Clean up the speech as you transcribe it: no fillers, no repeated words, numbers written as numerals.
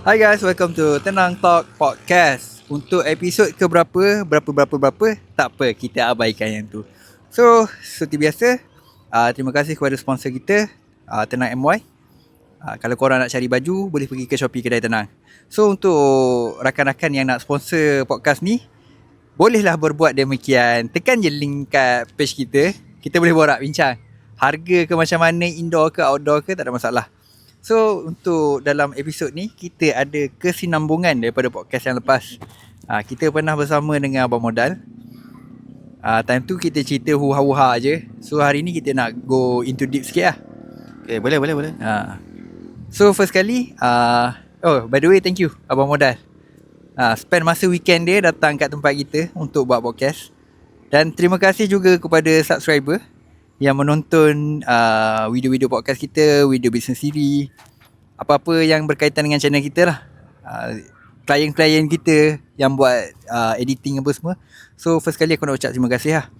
Hi guys, welcome to Tenang Talk Podcast. Untuk episod ke berapa, tak apa, kita abaikan yang tu. So, seperti biasa, terima kasih kepada sponsor kita, Tenang MY. Kalau korang nak cari baju, boleh pergi ke Shopee Kedai Tenang. So, untuk rakan-rakan yang nak sponsor podcast ni, bolehlah berbuat demikian. Tekan je link kat page kita, kita boleh borak, bincang. Harga ke macam mana, indoor ke outdoor ke, tak ada masalah. So, untuk dalam episod ni, kita ada kesinambungan daripada podcast yang lepas. Kita pernah bersama dengan Abang Modal. Time tu kita cerita huha-huha je. So, hari ni kita nak go into deep sikit lah. Okay, boleh. So, first kali, by the way, thank you Abang Modal. Spend masa weekend dia datang kat tempat kita untuk buat podcast. Dan terima kasih juga kepada subscriber yang menonton video-video podcast kita, video business siri, apa-apa yang berkaitan dengan channel kita lah. Klien-klien kita yang buat editing apa semua. So first kali aku nak ucap terima kasih lah.